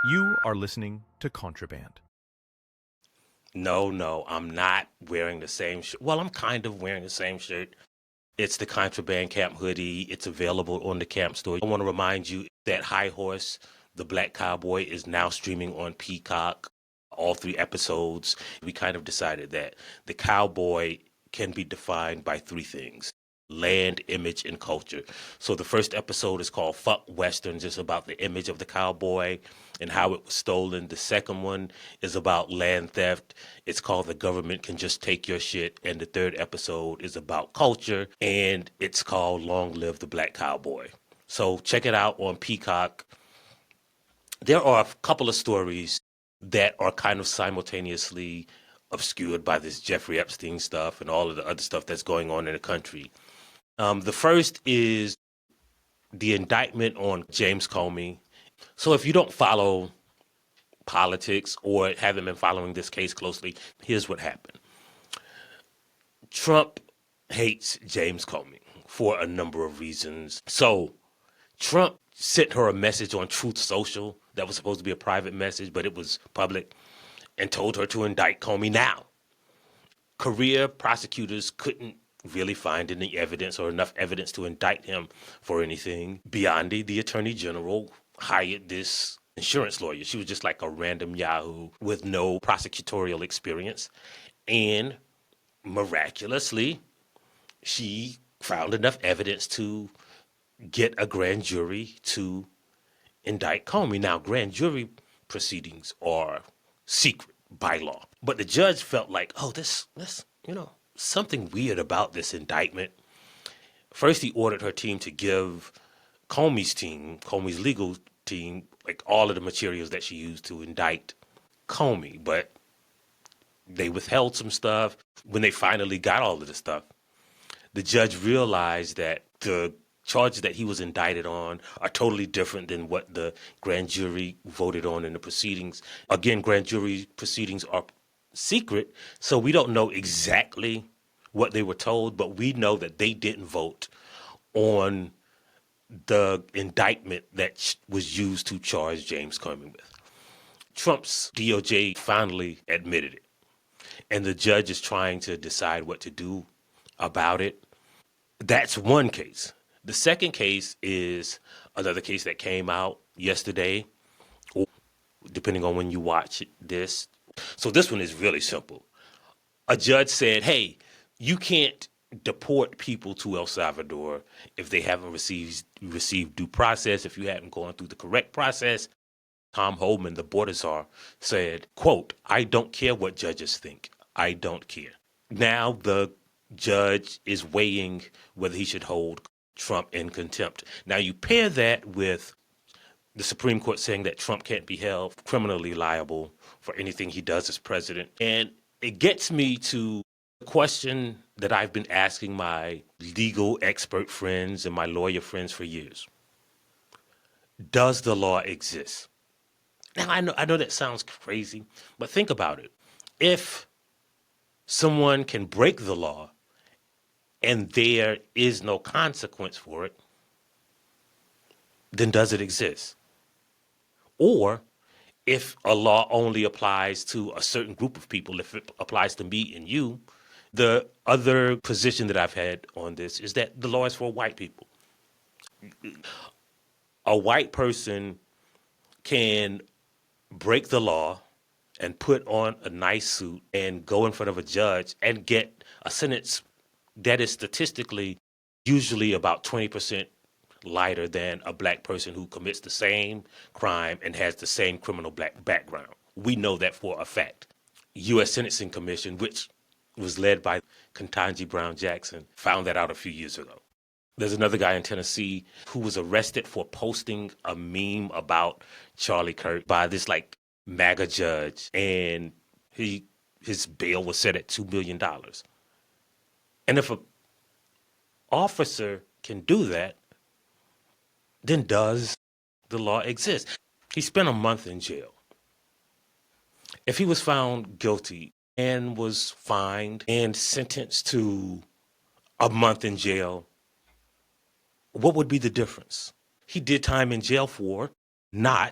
You are listening to Contraband. No, I'm not wearing the same shirt. Well, I'm kind of wearing the same shirt. It's the Contraband Camp hoodie. It's available on the Camp store. I want to remind you that High Horse, the Black Cowboy, is now streaming on Peacock, all 3 episodes. We kind of decided that the cowboy can be defined by 3 things: land, image, and culture. So the first episode is called Fuck Westerns. It's about the image of the cowboy and how it was stolen. The second one is about land theft. It's called The Government Can Just Take Your Shit. And the third episode is about culture, and it's called Long Live the Black Cowboy. So check it out on Peacock. There are a couple of stories that are kind of simultaneously obscured by this Jeffrey Epstein stuff and all of the other stuff that's going on in the country. The first is the indictment on James Comey. So if you don't follow politics or haven't been following this case closely, here's what happened. Trump hates James Comey for a number of reasons. So Trump sent her a message on Truth Social that was supposed to be a private message, but it was public, and told her to indict Comey now. Career prosecutors couldn't really find any evidence or enough evidence to indict him for anything. Biondi, the attorney general, hired this insurance lawyer. She was just like a random Yahoo with no prosecutorial experience. And miraculously, she found enough evidence to get a grand jury to indict Comey. Now, grand jury proceedings are secret by law. But the judge felt like, oh, this, something weird about this indictment. First, he ordered her team to give Comey's legal team, like all of the materials that she used to indict Comey. But they withheld some stuff. When they finally got all of the stuff, the judge realized that the charges that he was indicted on are totally different than what the grand jury voted on in the proceedings. Again, grand jury proceedings are secret, so we don't know exactly what they were told, but we know that they didn't vote on the indictment that was used to charge James Comey with. Trump's DOJ finally admitted it, and the judge is trying to decide what to do about it. That's one case. The second case is another case that came out yesterday, or depending on when you watch this. So this one is really simple. A judge said, hey, you can't deport people to El Salvador if they haven't received due process, if you haven't gone through the correct process. Tom Homan, the border czar, said, quote, I don't care what judges think. I don't care. Now the judge is weighing whether he should hold Trump in contempt. Now you pair that with the Supreme Court saying that Trump can't be held criminally liable for anything he does as president. And it gets me to the question that I've been asking my legal expert friends and my lawyer friends for years. Does the law exist? Now, I know that sounds crazy, but think about it. If someone can break the law and there is no consequence for it, then does it exist? Or if a law only applies to a certain group of people, if it applies to me and you, the other position that I've had on this is that the law is for white people. A white person can break the law and put on a nice suit and go in front of a judge and get a sentence that is statistically usually about 20% lighter than a black person who commits the same crime and has the same criminal black background. We know that for a fact. U.S. Sentencing Commission, which was led by Ketanji Brown Jackson, found that out a few years ago. There's another guy in Tennessee who was arrested for posting a meme about Charlie Kirk by this like MAGA judge, and his bail was set at $2 million. And if an officer can do that, then does the law exist? He spent a month in jail. If he was found guilty and was fined and sentenced to a month in jail, what would be the difference? He did time in jail for not